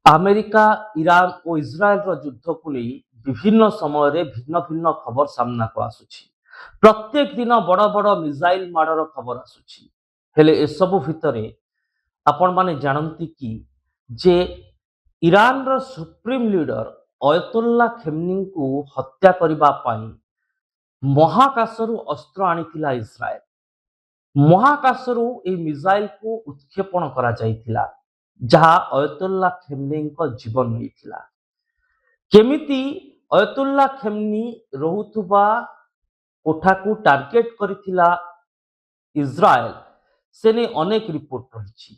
America Iran ଓ ଇସ୍ରାଏଲର ଯୁଦ୍ଧକୁ ନେଇ ବିଭିନ୍ନ ସମୟରେ ଭିନ୍ନ ଭିନ୍ନ ଖବର ସାମ୍ନାକୁ ଆସୁଛି। ପ୍ରତ୍ୟେକ ଦିନ ବଡ଼ ବଡ଼ ମିସାଇଲ ମାଡ଼ର ଖବର ଆସୁଛି। ହେଲେ ଏସବୁ ଭିତରେ ଆପଣମାନେ ଜାଣନ୍ତି କି ଯେ ଇରାନର ସୁପ୍ରିମ ଲିଡର ଅୟତୁଲ୍ଲା ଖେମନିଙ୍କୁ ହତ୍ୟା କରିବା ପାଇଁ ମହାକାଶରୁ ଅସ୍ତ୍ର ଆଣିଥିଲା ଇସ୍ରାଏଲ। ମହାକାଶରୁ ଏହି ମିସାଇଲକୁ ଉତ୍କ୍ଷେପଣ କରାଯାଇଥିଲା, ଯାହା ଅୟତୁଲ୍ଲା ଖେମନେଇଙ୍କ ଜୀବନ ନେଇଥିଲା। କେମିତି ଅୟତୁଲ୍ଲା ଖେମନି ରହୁଥିବା କୋଠାକୁ ଟାର୍ଗେଟ କରିଥିଲା ଇସ୍ରାଏଲ, ସେ ନେଇ ଅନେକ ରିପୋର୍ଟ ରହିଛି।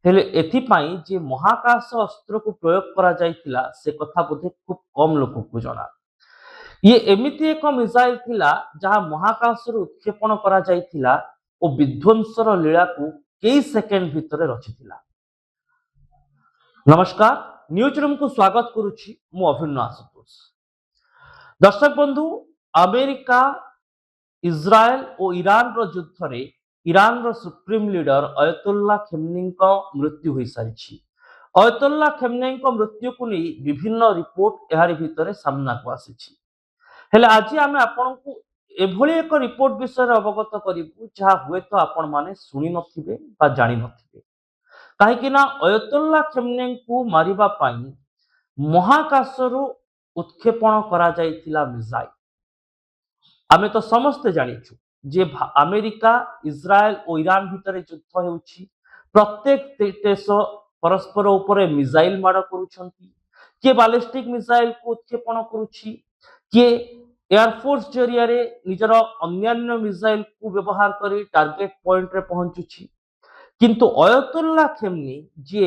ହେଲେ ଏଥିପାଇଁ ଯେ ମହାକାଶ ଅସ୍ତ୍ରକୁ ପ୍ରୟୋଗ କରାଯାଇଥିଲା ସେ କଥା ବୋଧେ ଖୁବ କମ ଲୋକଙ୍କୁ ଜଣା। ଇଏ ଏମିତି ଏକ ମିସାଇଲ ଥିଲା ଯାହା ମହାକାଶରୁ ଉତ୍କ୍ଷେପଣ କରାଯାଇଥିଲା ଓ ବିଧ୍ୱଂସର ଲୀଳାକୁ କେଇ ସେକେଣ୍ଡ ଭିତରେ ରଚିଥିଲା। नमस्कार, न्यूज रूम को स्वागत करुछि मु अभिन्न आशुतोष। दर्शक बंधु, अमेरिका इस्राएल और ईरान रो युद्ध रे ईरान रो सुप्रीम लीडर अयतुल्ला खेमनी मृत्यु हो सारी। अयतुल्ला खेमनी मृत्यु को नहीं विभिन्न रिपोर्ट यार भितर सामना को आसी। हेले आज आम आपण को एभली एक रिपोर्ट विषय अवगत करूँ जहाँ हुए तो आपण माने शुणी नथिबे बा जानि नथिबे। कहीं अयतुल्ला खेमनी को मारिबा पाई महाकाशरू उत्क्षेपण करा जायतिला मिसाइल। आमे तो समस्ते जानिछु जे अमेरिका इस्राएल और ईरान भितर युद्ध हेउछि। प्रत्येक देश परस्पर उपरे मिसाइल माड़ करूछंती। किए बैलिस्टिक मिसाइल को उत्क्षेपण करूछि, किए एयरफोर्स जरिया रे निजर अन्यान्य मिसाइल को व्यवहार करी टार्गेट पॉइंट रे पहुंचुछि। किंतु अयतुल्ला खेमनी जे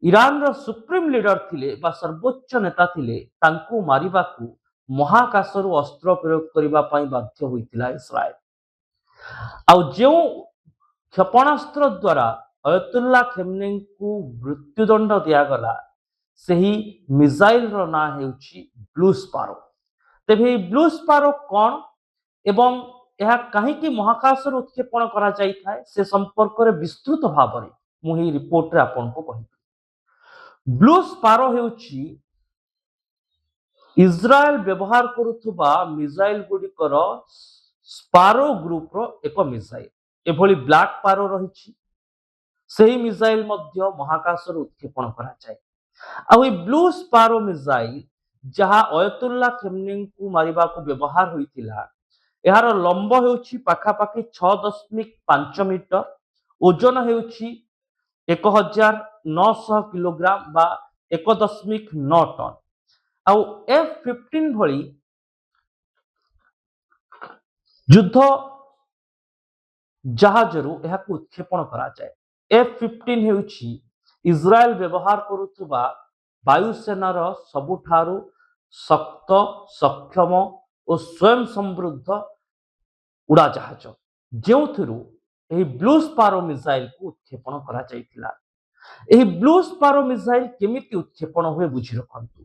ईरान रो सुप्रीम लीडर थिले बा सर्वोच्च नेता थिले, तांकू मारिबाकू महाकाशरू अस्त्र प्रयोग करिबा पई बाध्य होइतिला इस्राएल। आउ जो क्षेपणास्त्र द्वारा अयतुल्ला खेमनी को मृत्युदंड दिया गला, सही मिसाइल रो ना हेउछि ब्लू स्पारो। तेबे ब्लू स्पारो कोन एवं यह कहीं महाकाश उत्क्षेपण करा जाइथाय से संपर्क में विस्तृत भाव में मुझे रिपोर्ट रे आपन को कहि। ब्लू स्पारो हेउछि इस्राएल व्यवहार करुथुबा मिसाइल गुडिकर स्पारो ग्रुप रो एक मिसाइल। एभली ब्लैक पारो रहिछि, सही मिसाइल मध्य महाकाश उत्क्षेपण करा जाय। आ ओई ब्लू स्पारो मिसाइल जहां अयतुल्ला खेमनी को मारिबा को व्यवहार होइतिला, यार लंब हेउछि पाखापाखि 6.5 मीटर, ओजन हेउछि 1900 किलोग्राम बा 1.9 टन। आउ F-15 भली युद्ध जहाजरू एहाकु उत्क्षेपण करा जाए। F-15 हेउछि इस्राएल व्यवहार करुथुबा वायुसेनार सबुठारु शक्त, सक्षम और स्वयं समृद्ध उड़ाजहाज, जो ब्लू स्पारो मिसाइल को उत्क्षेपण करा जाइतिला। एही ब्लू स्पारो मिसाइल केमिति उत्क्षेपण हुए बुझी रखंतु।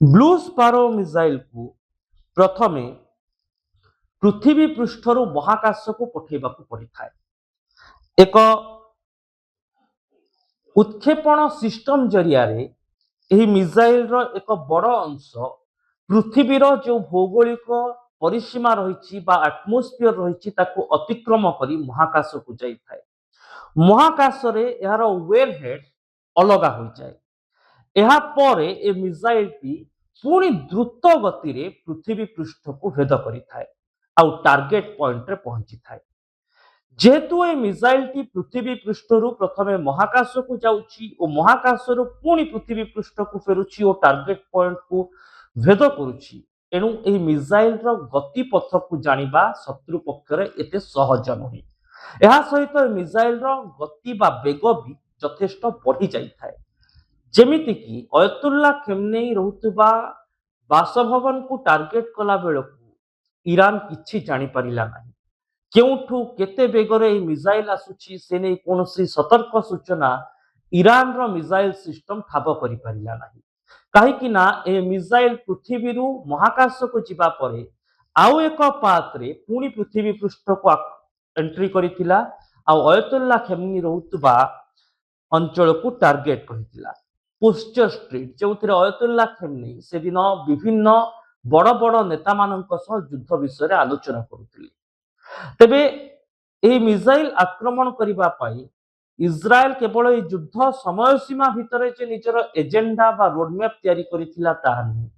ब्लू स्पारो मिसाइल को प्रथमे पृथ्वी पृष्ठरू महाकाश को पठेबाकू पड़िथाय। एक उत्क्षेपण सिस्टम जरिया रे एही मिसाइल रो एक बड़ अंश पृथ्वीर जो भौगोलिक परिसीमा रही एटमोस्फियर रही अतिक्रम करी महाकाश को जाए। महाकाश रे यार वेल हेड अलग हो जाए। यह पर ए मिसाइल टी पुणी द्रुत गति रे पृथ्वी पृष्ठ को भेद करि थाए आउ टार्गेट पॉइंट रे पहुंची थाए। जेहेतु ए मिसाइल टी पृथ्वी पृष्ठरू प्रथमे महाकाश को जाउछि और महाकाश रो पुणी पृथ्वी पृष्ठ को फेरुछि और टार्गेट पॉइंट को भेद करुछि, एणु एही मिसाइल रो गति पथ को जानिबा शत्रु पक्षरे एते सहज नहुई। एहा सहित मिसाइल रो गति बा बेग भी यथेष्ट बढ़ी जाई थाए। जेमिति कि अयतुल्ला खेमनी रहुतबा बासभवन को टार्गेट कला बेलकू ईरान किछि जानि परिला नाही। केउठू केते बेगरे मिसाइल आसुछि से नै कोनोसी सतर्क सूचना ईरान रो मिसाइल सिस्टम ठाब करि परिला नाही। कहीं ना ए मिसाइल पृथ्वी महाकाश को जीवा परे आउ एक पाथ रे पुणी पृथ्वी पृष्ठ को एंट्री करितिला आ अयतुल्ला खेमनी रहुतबा अंचल को टार्गेट करितिला। पोस्टर स्ट्रीट जो अयतुल्ला खेमनेई से दिन विभिन्न बड़ बड़ नेता मानक युद्ध विषय आलोचना करुले। तेबे यह मिसाइल आक्रमण करने इज्राएल केवल युद्ध समय सीमा भितर जे निजर एजेंडा बा रोडमैप तैयारी करिथिला ताहा नहीं।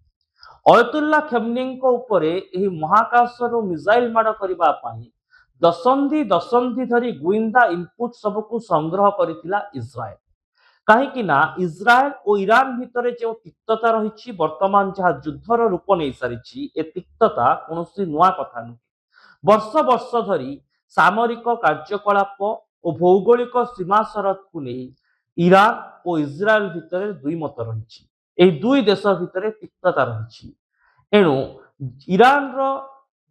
अयतुल्ला खेमनेईଙ୍କ उपरे ଏହି ମହାକାଶରୁ ମିସାଇଲ ମାଡ଼ କରିବା ପାଇଁ ଦଶନ୍ଧି ଧରି ଗୁଇନ୍ଦା ଇନପୁଟ ସବୁକୁ ସଂଗ୍ରହ କରିଥିଲା ଇସ୍ରାଏଲ। କାହିଁକି ନା ଇସ୍ରାଏଲ ଓ ଇରାନ ଭିତରେ ଯେଉଁ ତିକ୍ତତା ରହିଛି ବର୍ତ୍ତମାନ ଯାହା ଯୁଦ୍ଧର ରୂପ ନେଇ ସାରିଛି ଏ ତିକ୍ତତା କୌଣସି ନୂଆ କଥା ନୁହେଁ। ବର୍ଷ ବର୍ଷ ଧରି ସାମରିକ କାର୍ଯ୍ୟକଳାପ ଓ ଭୌଗୋଳିକ ସୀମା ସରତକୁ ନେଇ ଇରାନ ଓ ଇସ୍ରାଏଲ ଭିତରେ ଦୁଇ ମତ ରହିଛି। ଏହି ଦୁଇ ଦେଶ ଭିତରେ ତିକ୍ତତା ରହିଛି। ଏଣୁ ଇରାନର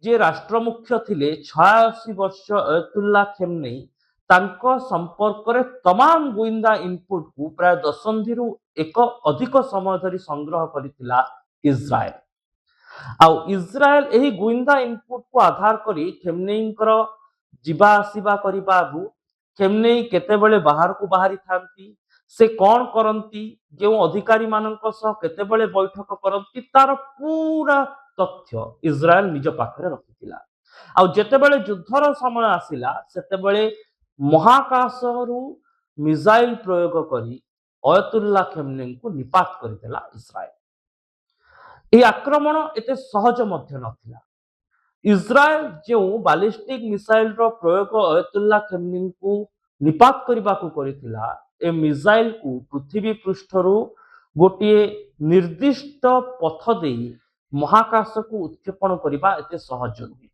ଯେ ରାଷ୍ଟ୍ରମୁଖ୍ୟ ଥିଲେ 86 ବର୍ଷ ଅୟତୁଲ୍ଲା ଖେମନେଇ ତାଙ୍କ ସମ୍ପର୍କରେ ତମାମ ଗୁଇନ୍ଦା ଇନପୁଟକୁ ପ୍ରାୟ ଦଶନ୍ଧିରୁ ଏକ ଅଧିକ ସମୟ ଧରି ସଂଗ୍ରହ କରିଥିଲା ଇସ୍ରାଏଲ। ଆଉ ଇସ୍ରାଏଲ ଏହି ଗୁଇନ୍ଦା ଇନପୁଟକୁ ଆଧାର କରି ଖେମନେଇଙ୍କର ଯିବା ଆସିବା କରିବାରୁ ଖେମନେଇ କେତେବେଳେ ବାହାରକୁ ବାହାରି ଥାନ୍ତି, से कौन करती, जो अधिकारी मानक सह केतेबेले बैठक करती तार पूरा तथ्य इज्राएल निज पाखरे रखिथिला। आ जेतेबेले युद्धर समय आसिला सेतेबेले महाकाशरू मिसाइल प्रयोग करी अयतुल्ला खेमनेई को निपात करदेला इज्राएल। यह आक्रमण एते सहज मध्य नथिला। इज्राएल जो बालिस्टिक मिसाइल रो प्रयोग अयतुल्ला खेमनेई को निपात करबा को करिथिला ए मिसाइल को पृथ्वी पृष्ठरू गोटे निर्दिष्ट पथ दे महाकाश को उत्क्षेपण करबा एते सहज नुहे।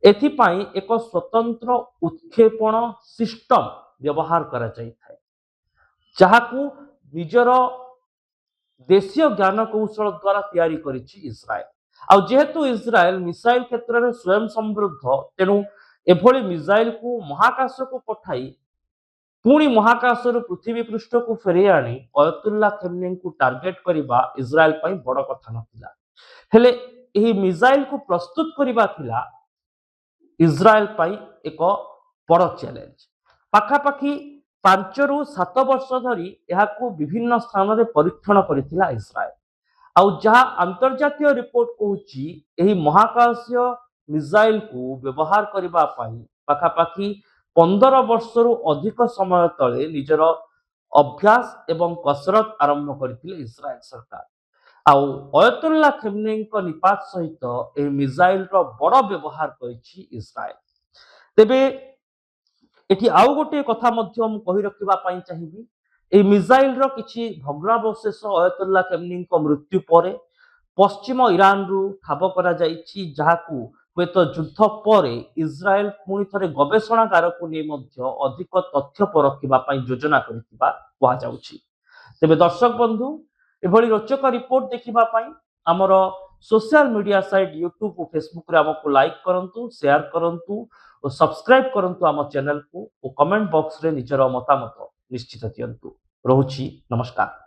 एथिपाई एक स्वतंत्र उत्क्षेपण सिस्टम व्यवहार करा जाय थाए जहाकू निजर देशीय ज्ञान कौशल द्वारा तैयारी करिछि इस्राएल। आ जेहेतु इस्राएल मिसाइल क्षेत्र में स्वयं समृद्ध तेणु एभली मिसाइल को महाकाश को पठाई पुणी महाकाश पृथ्वी पृष्ठ को फेरे आनी अयतुल्ला खेमनेई को टार्गेट करबा इस्राएल पई बड़ कथा नथिला। हेले एही मिसाइल को प्रस्तुत करबा थिला इस्राएल पई एक बड़ चैलेंज। पाखापाखी 5 ରୁ 7 वर्ष धरी यहाकू विभिन्न स्थान में परीक्षण करथिला इस्राएल। आउ जहा अंतर्जातीय रिपोर्ट कहूची एही महाकाशीय मिसाइल को व्यवहार करबा पई पाखापाखी 15 वर्षरू अधिक समय तले निजर अभ्यास एवं कसरत आरंभ करथिले इस्राएल सरकार। आउ अयतुल्ला खेमनेई निपात सहित एही मिसाइल रो बड़ व्यवहार करिछि इस्राएल। तेबे एठी आउ गोटे कथा मध्य हम कहि रखिबा पई चाहिबी ए मिसाइल रो किछि भग्नावशेष अयतुल्ला खेमनेई मृत्यु परे पश्चिम ईरान रु ठाब करा जाइछि जहाकू हुएत युद्ध पर इस्राएल पुणी थे गवेषणागार को नहीं अधिक तथ्य परखा योजना कर तेरे दर्शक बंधु एभली रोचक रिपोर्ट देखापी आमर सोशल मीडिया साइट यूट्यूब और फेसबुक रे आमको लाइक करंतु, शेयर करंतु और सब्सक्राइब करंतु आम चैनल को और कमेंट बॉक्स रे निजर मतामत निश्चित दियंतु। रहुछि नमस्कार।